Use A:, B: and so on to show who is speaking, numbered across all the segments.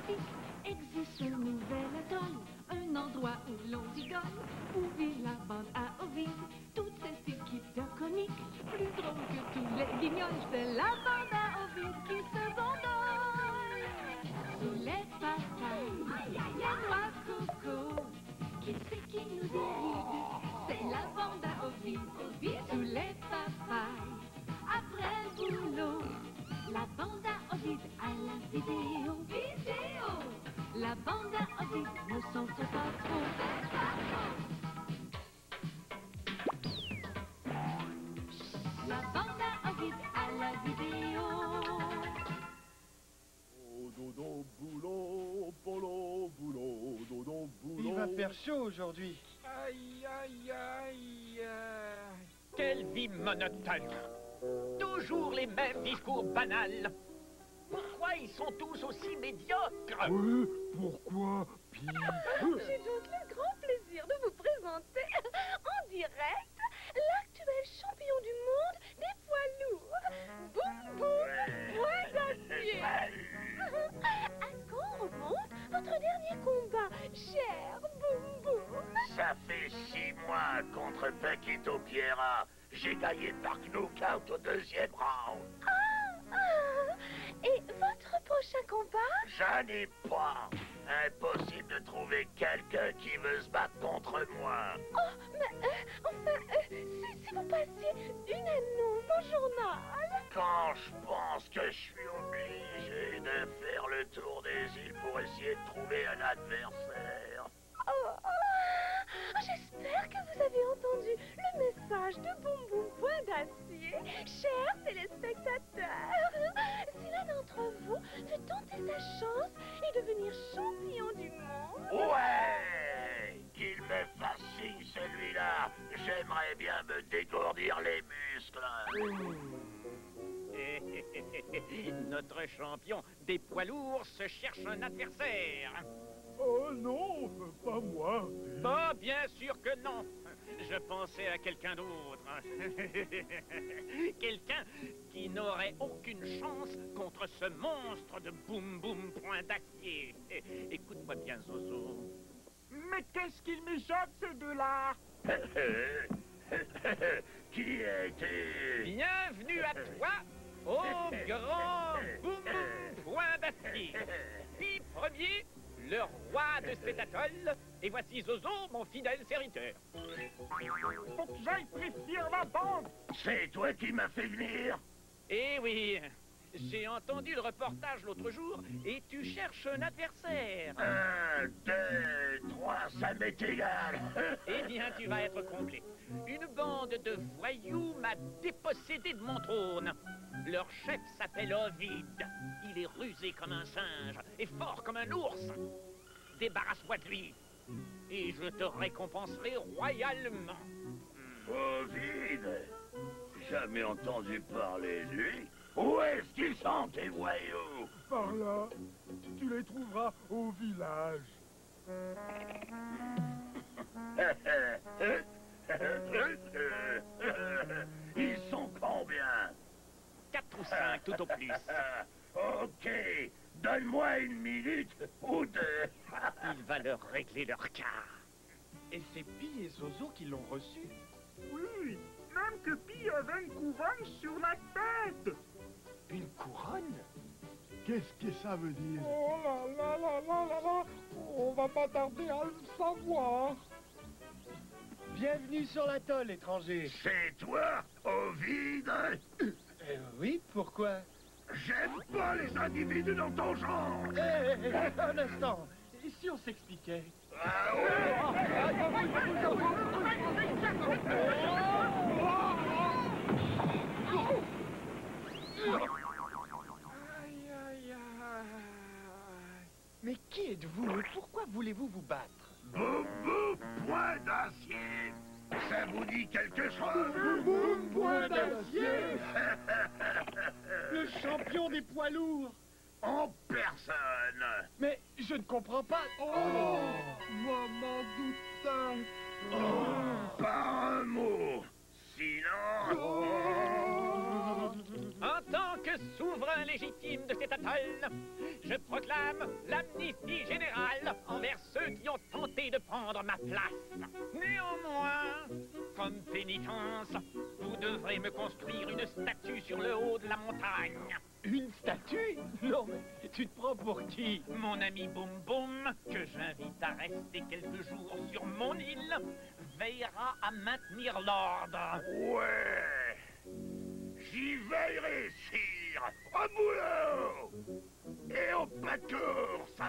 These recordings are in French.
A: magnifique. Existe un nouvel atoll, un endroit où l'on rigole, où vit la bande à Ovide, toute cette équipe de comiques, plus drôle que tous les guignols, c'est la bande à Ovide qui se bandole. Sous les papailles, les noix coco, qui c'est qui nous déride? C'est la bande à Ovide, sous les papailles, après le boulot, la bande à Ovide à la vidéo. La bande à Ovide ne s'en fait pas trop. La bande à Ovide à la vidéo.
B: Dodo boulot, polo boulot, dodo boulot.
C: Il va faire chaud aujourd'hui.
D: Aïe, aïe, aïe.
E: Quelle vie monotone. Toujours les mêmes discours banals. Pourquoi ils sont tous aussi médiocres?
B: Oui, pourquoi, Pi?
F: J'ai donc le grand plaisir de vous présenter en direct l'actuel champion du monde des poids lourds, Boum Boum Point d'Acier. À quand remonte votre dernier combat, cher Boum Boum?
G: Ça fait 6 mois contre Paquito Piera. J'ai gagné par knockout au 2e round.
F: Et votre prochain combat?
G: J'en ai pas. Impossible de trouver quelqu'un qui veut se battre contre moi.
F: Oh, mais si vous passiez une annonce au journal.
G: Quand je pense que je suis obligé de faire le tour des îles pour essayer de trouver un adversaire.
F: J'espère que vous avez entendu le message de Boum Boum Point d'Acier, chers téléspectateurs. Si l'un d'entre vous veut tenter sa chance et devenir champion du monde...
G: Ouais! Qu'il me fasse signe celui-là. J'aimerais bien me dégourdir les muscles.
E: Notre champion des poids lourds se cherche un adversaire.
B: Oh non, pas moi.
E: Oh, bien sûr que non. Je pensais à quelqu'un d'autre. Quelqu'un qui n'aurait aucune chance contre ce monstre de Boum Boum Point d'Acier. Écoute-moi bien, Zozo.
D: Mais qu'est-ce qu'ils mijotent, ces deux-là?
G: Qui a été...
E: Bienvenue à toi, au grand Boum Boum Point d'Acier. Puis premier, le roi de cet atoll, et voici Zozo, mon fidèle serviteur.
D: Faut que j'aille prévenir la bande.
G: C'est toi qui m'as fait venir?
E: Eh oui, j'ai entendu le reportage l'autre jour, et tu cherches un adversaire.
G: 1, 2, 3, ça m'est égal.
E: Eh bien, tu vas être comblé. Une bande de voyous m'a dépossédé de mon trône. Leur chef s'appelle Ovide. Il est rusé comme un singe et fort comme un ours. Débarrasse-toi de lui, et je te récompenserai royalement.
G: Ovide? Jamais entendu parler de lui. Où est-ce qu'ils sont, tes voyous?
B: Par là, tu les trouveras au village.
G: Ils sont combien?
E: 4 ou 5 tout au plus.
G: Ok, donne-moi 1 minute ou 2.
E: Il va leur régler leur cas.
C: Et c'est Pi et Zozo qui l'ont reçu.
D: Oui, même que Pi avait une couronne sur la tête.
C: Une couronne?
B: Qu'est-ce que ça veut dire?
D: Oh là là là là là là. On va pas tarder à le savoir.
C: Bienvenue sur l'atoll, étranger.
G: C'est toi, Ovide?
C: Oui, pourquoi?
G: J'aime pas les individus dans ton genre.
C: Un instant. Et si on s'expliquait?
G: Ah ouais?
D: Aïe, aïe, aïe.
C: Mais qui êtes-vous et pourquoi voulez-vous vous battre?
G: Boum boum point d'acier. Ça vous dit quelque chose?
D: Boum Boum Point d'Acier.
C: Le champion des poids lourds.
G: En personne.
C: Mais je ne comprends pas.
D: Oh, moi m'en doutais.
G: Pas un mot. Sinon...
E: En tant que que souverain légitime de cet atoll, je proclame l'amnistie générale envers ceux qui ont tenté de prendre ma place. Néanmoins, comme pénitence, vous devrez me construire une statue sur le haut de la montagne.
C: Une statue? Non, mais tu te prends pour qui?
E: Mon ami Boum Boum, que j'invite à rester quelques jours sur mon île, veillera à maintenir l'ordre.
G: Ouais. J'y veillerai, sire. Au boulot. Et au pas de course.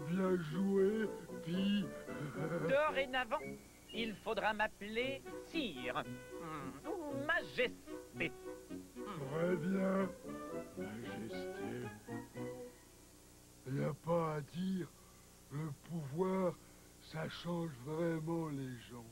B: Bien joué, Pi.
E: Dorénavant, il faudra m'appeler Sire ou Majesté.
B: Très bien, Majesté. Il n'y a pas à dire, le pouvoir, ça change vraiment les gens.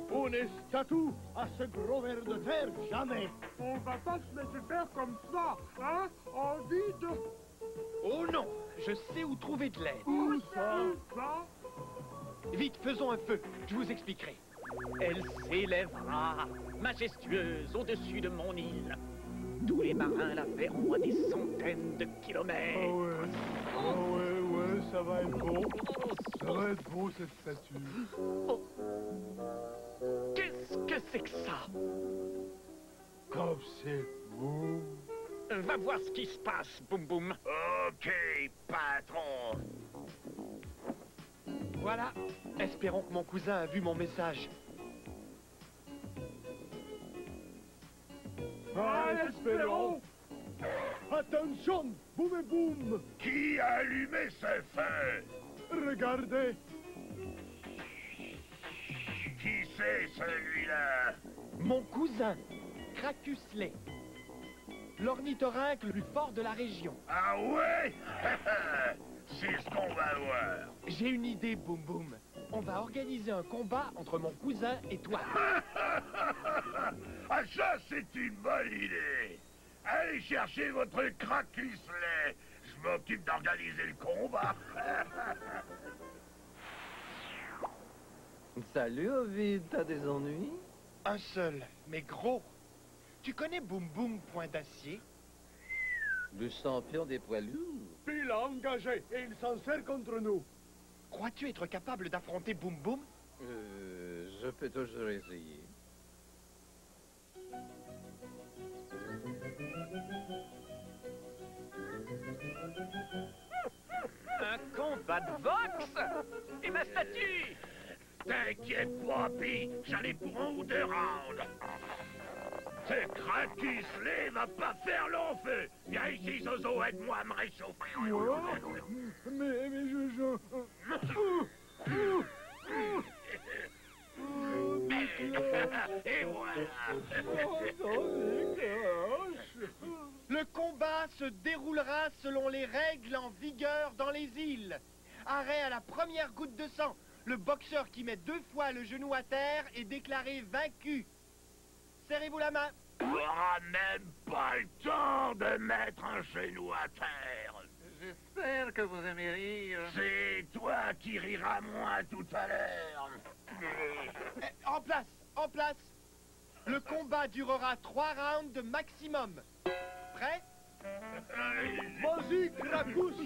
D: Une statue à ce gros ver de terre, jamais.
B: On va pas se laisser faire comme ça, hein, en vide.
C: Oh non, je sais où trouver de l'aide.
B: Où ça?
C: Vite, faisons un feu, je vous expliquerai.
E: Elle s'élèvera, majestueuse, au-dessus de mon île. Tous les marins la verront à des centaines de kilomètres.
B: Ouais, ça va être beau. Ça va être beau, cette statue.
E: Qu'est-ce que c'est que ça?
B: Comme c'est beau.
E: Va voir ce qui se passe, Boum Boum.
G: Ok, patron.
C: Voilà, espérons que mon cousin a vu mon message.
B: Espérons. Attention, boum et boum.
G: Qui a allumé ce feu?
B: Regardez.
G: Qui c'est celui-là?
C: Mon cousin, Krakusley, l'ornithorynque le plus fort de la région.
G: Ah ouais? C'est ce qu'on va voir.
C: J'ai une idée, Boum Boum. On va organiser un combat entre mon cousin et toi.
G: Ah ça, c'est une bonne idée. Allez chercher votre Krakusley. Je m'occupe d'organiser le combat.
H: Salut Ovid, t'as des ennuis?
C: Un seul, mais gros. Tu connais Boum Boum Point d'Acier?
H: Le champion des poids lourds?
B: Pi l'a engagé et il s'en sert contre nous.
C: Crois-tu être capable d'affronter Boum Boum?
H: Je peux toujours essayer.
E: Un combat de boxe? Et ma statue?
G: T'inquiète pas, Pi, j'en ai pour 1 ou 2 rounds. Ce Krakusley va pas faire long feu. Viens ici, Zozo, aide-moi à me réchauffer.
B: Mais
G: Et voilà.
C: Le combat se déroulera selon les règles en vigueur dans les îles. Arrêt à la première goutte de sang. Le boxeur qui met 2 fois le genou à terre est déclaré vaincu. Serrez-vous la main.
G: T'auras même pas le temps de mettre un genou à terre.
H: J'espère que vous aimez rire.
G: C'est toi qui riras moins tout à l'heure.
C: En place, en place. Le combat durera 3 rounds maximum. Prêt?
B: vas-y, Krakus.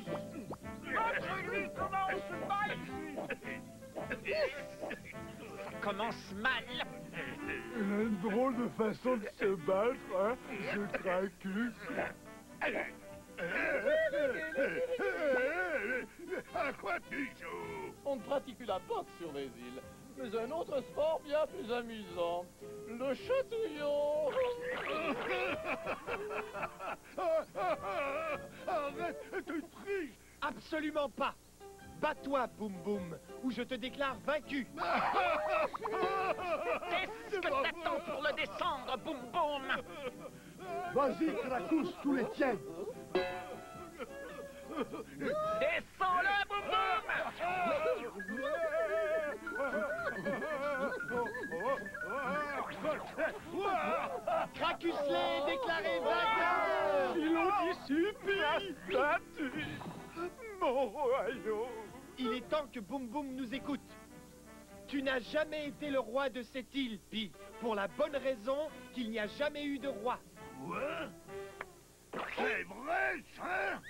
E: Lui commence mal. Ça commence mal.
B: Il a une drôle de façon de se battre, hein, ce Krakus.
G: À quoi tu joues?
H: On ne pratique plus la boxe sur les îles, mais un autre sport bien plus amusant. Le chatouillon.
B: Arrête, tu triches.
C: Absolument pas. Bats-toi, Boum Boum, ou je te déclare vaincu.
E: Qu'est-ce que t'attends pour le descendre, Boum Boum?
B: Vas-y, Krakus, tous les tiens.
E: Descends-le, Boum Boum!
C: Krakusley est déclaré vainqueur.
B: Il anticipe la statue. Mon royaume.
C: Il est temps que Boum Boum nous écoute. Tu n'as jamais été le roi de cette île, Pi, pour la bonne raison qu'il n'y a jamais eu de roi.
G: Quoi? C'est vrai, ça?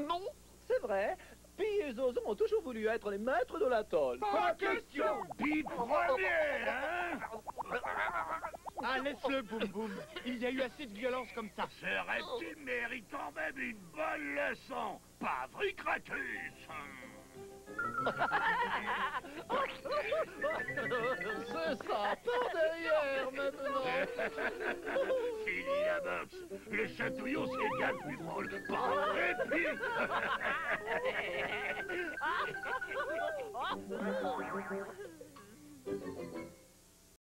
H: Non, c'est vrai. Pi et Zozo ont toujours voulu être les maîtres de l'atoll.
C: Pas question.
G: Pi premier, hein?
C: Ah, laisse-le, Boum Boum. Il y a eu assez de violence comme ça.
G: Ce reptile mérite quand même une bonne leçon. Pas vrai, Kratus?
H: C'est ça, par derrière maintenant.
G: Fini la boxe. Le chatouillon, c'est bien plus drôle. Pas vrai, Pi?